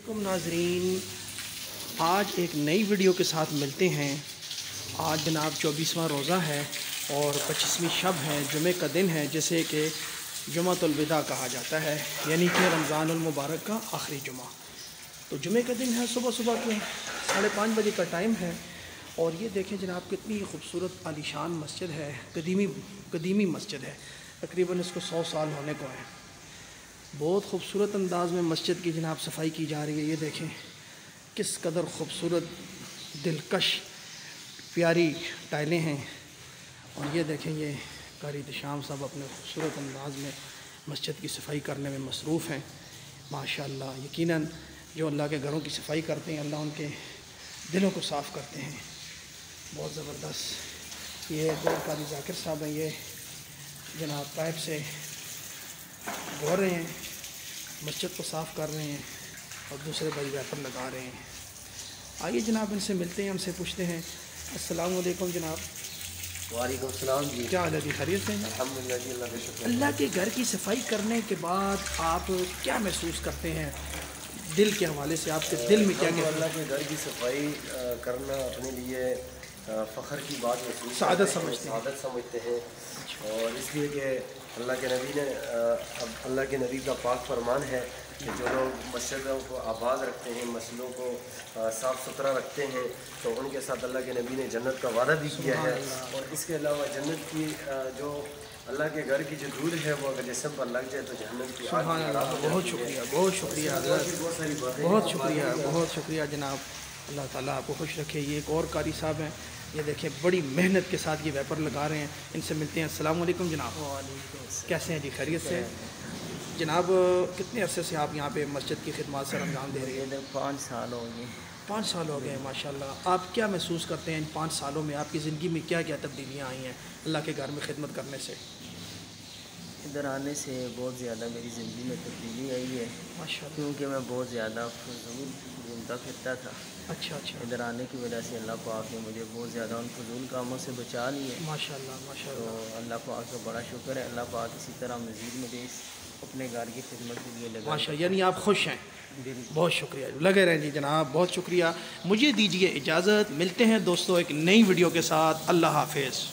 علیکم ناظرین، آج ایک نئی ویڈیو کے ساتھ ملتے ہیں۔ آج جناب 24واں روزہ ہے اور 25ویں شب ہے، جمعہ کا دن ہے جسے کہ جمعۃ الوداع کہا جاتا ہے، یعنی کہ رمضان المبارک کا آخری جمعہ۔ تو جمعہ کا دن ہے، صبح صبح کے 5:30 بجے کا ٹائم ہے اور یہ دیکھیں جناب کتنی خوبصورت عالیشان مسجد ہے، قدیمی مسجد ہے، تقریباً اس کو 100 سال ہونے کو ہے۔ بہت خوبصورت انداز میں مسجد کی جناب صفائی کی جا رہی ہے۔ یہ دیکھیں کس قدر خوبصورت دلکش پیاری ٹائلیں ہیں، اور یہ دیکھیں یہ قاری دشام صاحب اپنے خوبصورت انداز میں مسجد کی صفائی کرنے میں مصروف ہیں۔ ماشاءاللہ، یقیناً جو اللہ کے گھروں کی صفائی کرتے ہیں اللہ ان کے دلوں کو صاف کرتے ہیں۔ بہت زبردست۔ یہ دو قاری ذاکر صاحب ہیں، یہ جناب پائپ سے بھر رہے ہیں، مسجد کو صاف کر رہے ہیں اور دوسرے بھائی ویپر لگا رہے ہیں۔ آئیے جناب ان سے ملتے ہیں، ہم سے پوچھتے ہیں۔ السلام علیکم جناب۔ وعلیکم السلام جی، کیا حال ہے جی؟ خیریت سے ہیں؟ الحمدللہ جی، اللہ کا شکر۔ اللہ کے گھر کی صفائی کرنے کے بعد آپ کیا محسوس کرتے ہیں دل کے حوالے سے؟ آپ کے دل میں کیا ہم کیا اللہ کے گھر کی صفائی کرنا اپنے لیے فخر کی بات محسوس سعادت کرتے ہیں، سمجھتے ہیں۔ سعادت سمجھتے ہیں، اور اس لیے کہ اللہ کے نبی کا پاک فرمان ہے کہ جو لوگ مسجدوں کو آباد رکھتے ہیں، مسجدوں کو صاف ستھرا رکھتے ہیں، تو ان کے ساتھ اللہ کے نبی نے جنت کا وعدہ بھی کیا ہے۔ اور اس کے علاوہ جنت کی جو اللہ کے گھر کی جو دودھ ہے وہ اگر جسم پر لگ جائے تو جہنم کی آگ سبحان اللہ، بہت شکریہ، بہت شکریہ حضرت، بہت ساری باتیں، بہت شکریہ، بہت شکریہ جناب۔ اللہ تعالیٰ آپ کو خوش رکھے۔ یہ ایک اور قاری صاحب ہیں، یہ دیکھیں بڑی محنت کے ساتھ یہ ویپر لگا رہے ہیں۔ ان سے ملتے ہیں۔ السلام علیکم جناب۔ کیسے ہیں جی؟ خیریت سے جناب؟ کتنے عرصے سے آپ یہاں پہ مسجد کی خدمات سر انجام دے رہے ہیں؟ 5 سال ہو گئے۔ 5 سال ہو گئے ہیں، ماشاءاللہ۔ آپ کیا محسوس کرتے ہیں ان 5 سالوں میں؟ آپ کی زندگی میں کیا کیا تبدیلیاں آئی ہیں اللہ کے گھر میں خدمت کرنے سے؟ ادھر آنے سے بہت زیادہ میری زندگی میں تبدیلی آئی ہے، ماشاءاللہ۔ کیونکہ میں بہت زیادہ فضول گھومتا پھرتا تھا۔ اچھا اچھا، ادھر آنے کی وجہ سے اللہ پاک نے مجھے بہت زیادہ ان فضول کاموں سے بچا لی ہے۔ ماشاءاللہ تو ماشاءاللہ اللہ پاک کا بڑا شکر ہے۔ اللہ پاک اسی طرح مزید مجھے اس اپنے گھر کی خدمت کے لیے لگا۔ ماشاءاللہ، یعنی آپ خوش ہیں؟ بہت شکریہ، لگے رہیں جی جناب، بہت شکریہ۔ مجھے دیجیے اجازت، ملتے ہیں دوستوں ایک نئی ویڈیو کے ساتھ۔ اللہ حافظ۔